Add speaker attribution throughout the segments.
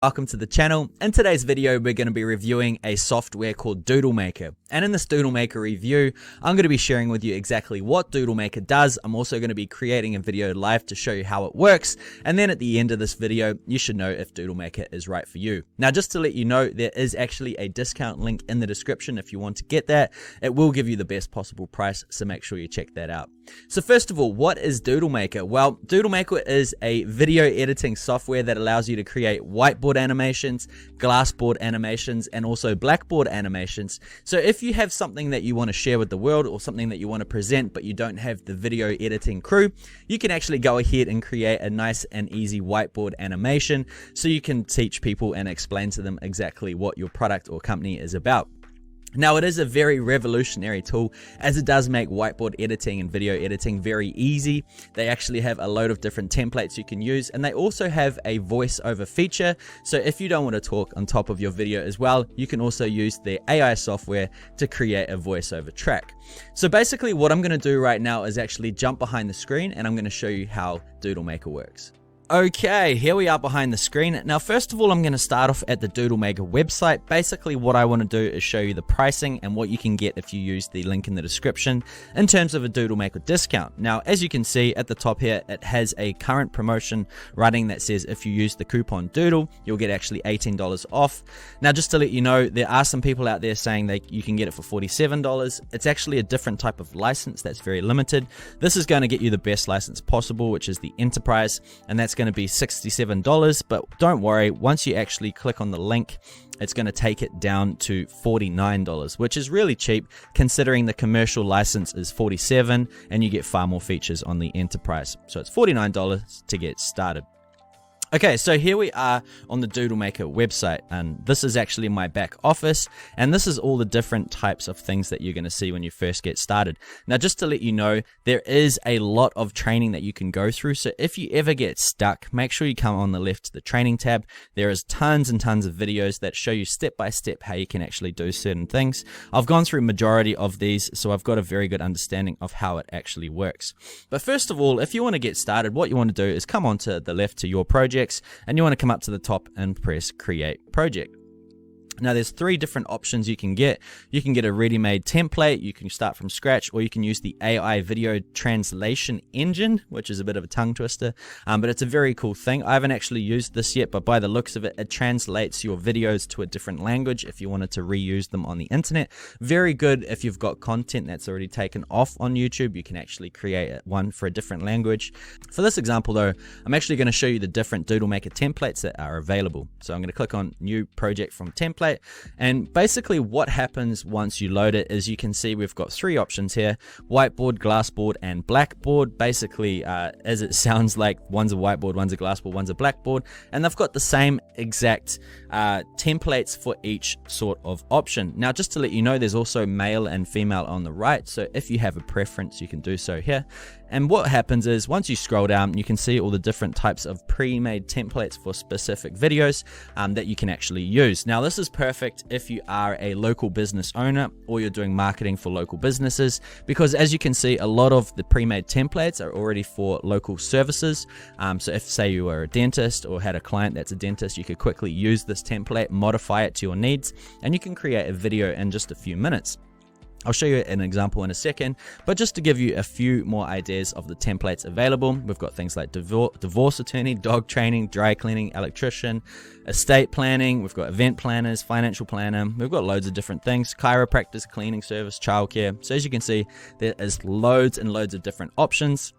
Speaker 1: Welcome to the channel. In today's video, we're going to be reviewing a software called DoodleMaker. And in this DoodleMaker review, I'm going to be sharing with you exactly what DoodleMaker does. I'm also going to be creating a video live to show you how it works. And then at the end of this video, you should know if DoodleMaker is right for you. Now, just to let you know, there is actually a discount link in the description if you want to get that. It will give you the best possible price, so make sure you check that out. So first of all, what is DoodleMaker? Well, DoodleMaker is a video editing software that allows you to create whiteboard animations, glassboard animations, and also blackboard animations. So if you have something that you want to share with the world or something that you want to present but you don't have the video editing crew, you can actually go ahead and create a nice and easy whiteboard animation so you can teach people and explain to them exactly what your product or company is about. Now, it is a very revolutionary tool as it does make whiteboard editing and video editing very easy. They actually have a load of different templates you can use, and they also have a voiceover feature. So if you don't want to talk on top of your video as well, you can also use their AI software to create a voiceover track. So basically what I'm going to do right now is actually jump behind the screen and I'm going to show you how DoodleMaker works. Okay, here we are behind the screen. Now, first of all, I'm going to start off at the DoodleMaker website. Basically, what I want to do is show you the pricing and what you can get if you use the link in the description in terms of a DoodleMaker discount. Now, as you can see at the top here, it has a current promotion running that says if you use the coupon Doodle, you'll get actually $18 off. Now, just to let you know, there are some people out there saying that you can get it for $47. It's actually a different type of license that's very limited. This is going to get you the best license possible, which is the Enterprise, and that's going to be $67, but don't worry, once you actually click on the link, it's going to take it down to $49, which is really cheap considering the commercial license is $47 and you get far more features on the Enterprise. So it's $49 to get started. Okay, so here we are on the DoodleMaker website, and this is actually my back office, and this is all the different types of things that you're going to see when you first get started. Now, just to let you know, there is a lot of training that you can go through, so if you ever get stuck, make sure you come on the left to the training tab. There is tons and tons of videos that show you step by step how you can actually do certain things. I've gone through a majority of these, so I've got a very good understanding of how it actually works. But first of all, if you want to get started, what you want to do is come on to the left to your project, and you want to come up to the top and press create project. Now, there's three different options you can get. You can get a ready-made template, you can start from scratch, or you can use the AI video translation engine, which is a bit of a tongue twister, but it's a very cool thing. I haven't actually used this yet, but by the looks of it, it translates your videos to a different language if you wanted to reuse them on the internet. Very good if you've got content that's already taken off on YouTube. You can actually create one for a different language. For this example, though, I'm actually going to show you the different DoodleMaker templates that are available. So I'm going to click on New Project from Template. And basically what happens once you load it is you can see we've got three options here: whiteboard, glassboard, and blackboard. Basically, as it sounds like, one's a whiteboard, one's a glassboard, one's a blackboard, and they've got the same exact templates for each sort of option. Now, just to let you know, there's also male and female on the right, so if you have a preference, you can do so here. And what happens is once you scroll down, you can see all the different types of pre-made templates for specific videos that you can actually use. Now, this is perfect if you are a local business owner or you're doing marketing for local businesses, because as you can see, a lot of the pre-made templates are already for local services. So if, say, you were a dentist or had a client that's a dentist, you could quickly use this template, modify it to your needs, and you can create a video in just a few minutes. I'll show you an example in a second, but just to give you a few more ideas of the templates available, we've got things like divorce attorney, dog training, dry cleaning, electrician, estate planning, we've got event planners, financial planner, we've got loads of different things, chiropractors, cleaning service, childcare. So as you can see, there is loads and loads of different options.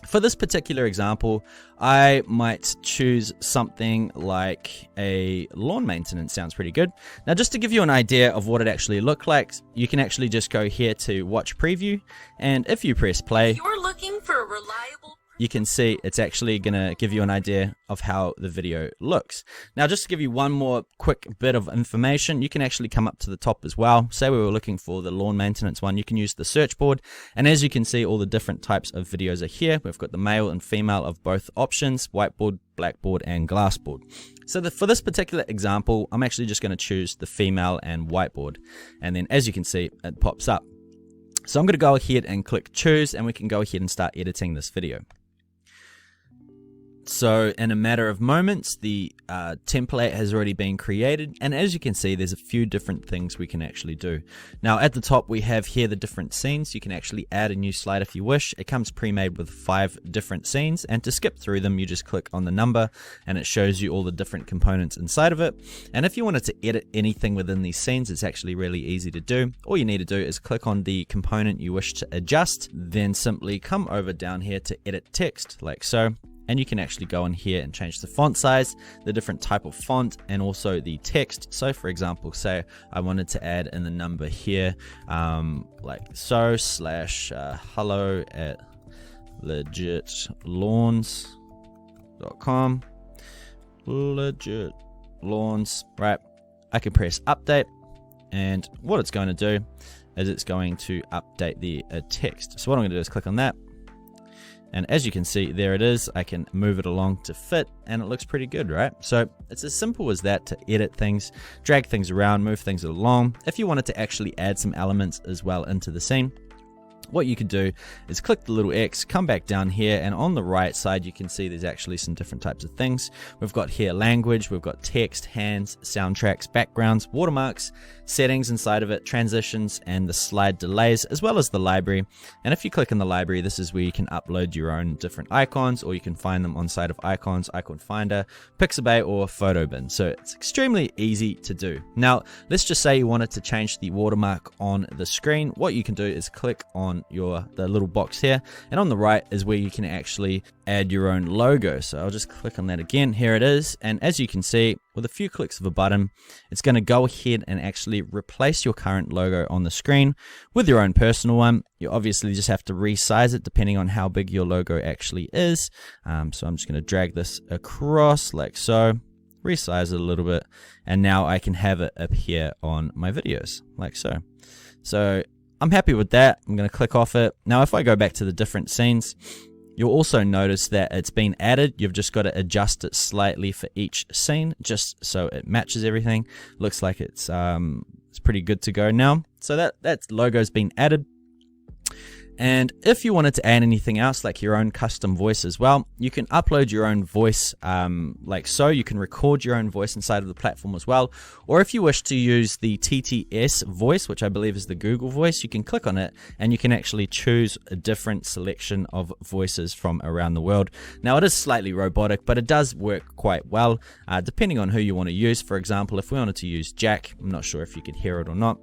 Speaker 1: For this particular example, I might choose something like a lawn maintenance. Sounds pretty good. Now, just to give you an idea of what it actually looks like, you can actually just go here to watch preview, and if you press play,
Speaker 2: you're looking for a reliable,
Speaker 1: you can see it's actually going to give you an idea of how the video looks. Now, just to give you one more quick bit of information, you can actually come up to the top as well. Say we were looking for the lawn maintenance one, you can use the search board, and as you can see, all the different types of videos are here. We've got the male and female of both options: whiteboard, blackboard, and glassboard. So for this particular example, I'm actually just going to choose the female and whiteboard, and then as you can see, it pops up. So I'm going to go ahead and click choose, and we can go ahead and start editing this video. So in a matter of moments, the template has already been created, and as you can see, there's a few different things we can actually do. Now at the top we have here the different scenes. You can actually add a new slide if you wish. It comes pre-made with 5 different scenes, and to skip through them you just click on the number and it shows you all the different components inside of it. And if you wanted to edit anything within these scenes, it's actually really easy to do. All you need to do is click on the component you wish to adjust, then simply come over down here to edit text like so. And you can actually go in here and change the font size, the different type of font, and also the text. So for example, say I wanted to add in the number here, like so, / hello at legitlawns.com, legit lawns, right? I can press update, and what it's going to do is it's going to update the text. So what I'm going to do is click on that. And as you can see, there it is. I can move it along to fit, and it looks pretty good, right? So it's as simple as that to edit things, drag things around, move things along. If you wanted to actually add some elements as well into the scene, what you could do is click the little X, come back down here, and on the right side you can see there's actually some different types of things. We've got here language, we've got text, hands, soundtracks, backgrounds, watermarks, settings inside of it, transitions, and the slide delays, as well as the library. And if you click in the library, this is where you can upload your own different icons, or you can find them on side of icons, icon finder, Pixabay, or photo bin. So it's extremely easy to do. Now let's just say you wanted to change the watermark on the screen. What you can do is click on the little box here, and on the right is where you can actually add your own logo. So I'll just click on that again. Here it is, and as you can see, with a few clicks of a button, it's going to go ahead and actually replace your current logo on the screen with your own personal one. You obviously just have to resize it depending on how big your logo actually is. So I'm just going to drag this across like so, resize it a little bit, and now I can have it appear on my videos like so. So I'm happy with that. I'm going to click off it. Now if I go back to the different scenes, you'll also notice that it's been added. You've just got to adjust it slightly for each scene just so it matches everything. Looks like it's pretty good to go now. So that logo's been added. And if you wanted to add anything else, like your own custom voice as well, you can upload your own voice like so. You can record your own voice inside of the platform as well. Or if you wish to use the TTS voice, which I believe is the Google voice, you can click on it and you can actually choose a different selection of voices from around the world. Now it is slightly robotic, but it does work quite well depending on who you want to use. For example, if we wanted to use Jack, I'm not sure if you could hear it or not.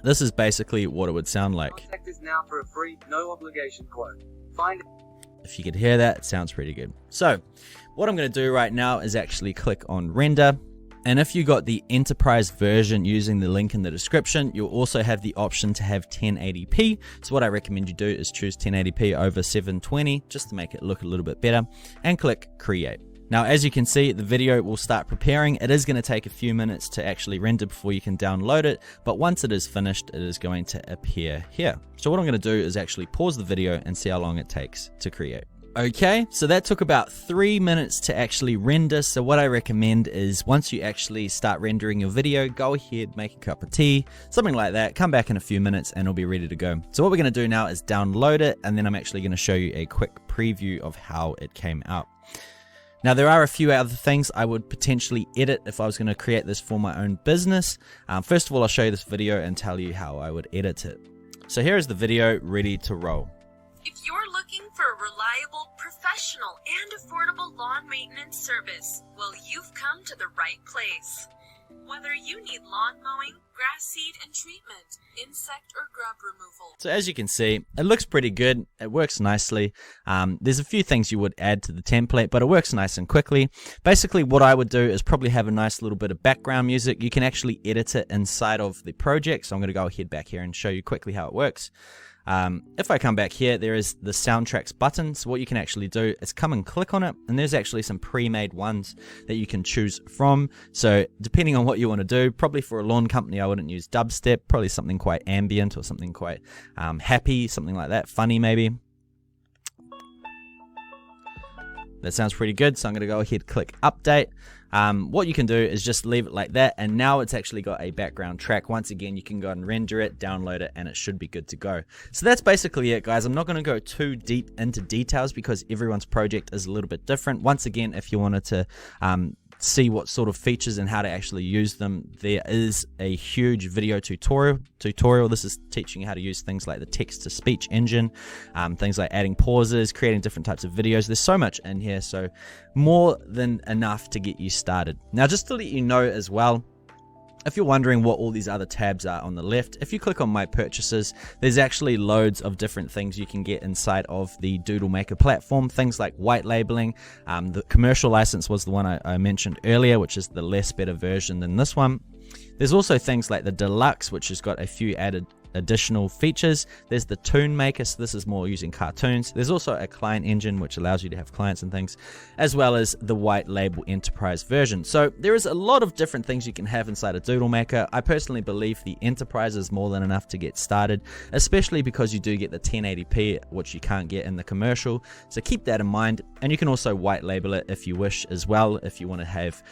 Speaker 1: This is basically what it would sound like.
Speaker 3: Contact us now for a free, no obligation quote. Find
Speaker 1: If you could hear that, it sounds pretty good. So what I'm going to do right now is actually click on render. And if you got the enterprise version using the link in the description, you'll also have the option to have 1080p. So what I recommend you do is choose 1080p over 720 just to make it look a little bit better, and click create. Now, as you can see, the video will start preparing. It is going to take a few minutes to actually render before you can download it, but once it is finished, it is going to appear here. So what I'm going to do is actually pause the video and see how long it takes to create. Okay, so that took about 3 minutes to actually render. So what I recommend is once you actually start rendering your video, go ahead, make a cup of tea, something like that, come back in a few minutes and it'll be ready to go. So what we're going to do now is download it, and then I'm actually going to show you a quick preview of how it came out. Now, there are a few other things I would potentially edit if I was going to create this for my own business. First of all, I'll show you this video and tell you how I would edit it. So here is the video ready to roll.
Speaker 2: If you're looking for a reliable, professional, and affordable lawn maintenance service, well, you've come to the right place. Whether you need lawn mowing, grass seed and treatment, insect or grub removal.
Speaker 1: So as you can see, it looks pretty good. It works nicely. There's a few things you would add to the template, but it works nice and quickly. Basically, what I would do is probably have a nice little bit of background music. You can actually edit it inside of the project. So I'm going to go ahead back here and show you quickly how it works. If I come back here, there is the soundtracks button. So what you can actually do is come and click on it, and there's actually some pre-made ones that you can choose from. So depending on what you want to do, probably for a lawn company, I wouldn't use dubstep, probably something quite ambient or something quite happy, something like that, funny maybe. That sounds pretty good. So I'm going to go ahead, click update. what you can do is just leave it like that, and now it's actually got a background track. Once again, you can go and render it, download it, and it should be good to go. So that's basically it, guys. I'm not going to go too deep into details because everyone's project is a little bit different. Once again, if you wanted to see what sort of features and how to actually use them, there is a huge video tutorial. This is teaching you how to use things like the text-to-speech engine, things like adding pauses, creating different types of videos. There's so much in here, so more than enough to get you started. Now, just to let you know as well, if you're wondering what all these other tabs are on the left, if you click on My Purchases, there's actually loads of different things you can get inside of the DoodleMaker platform. Things like white labeling. The commercial license was the one I mentioned earlier, which is the less better version than this one. There's also things like the Deluxe, which has got a few added additional features. There's the Toon Maker, so this is more using cartoons. There's also a client engine, which allows you to have clients and things, as well as the white label enterprise version. So there is a lot of different things you can have inside a DoodleMaker. I personally believe the enterprise is more than enough to get started, especially because you do get the 1080p, which you can't get in the commercial. So keep that in mind, and you can also white label it if you wish as well, if you want to have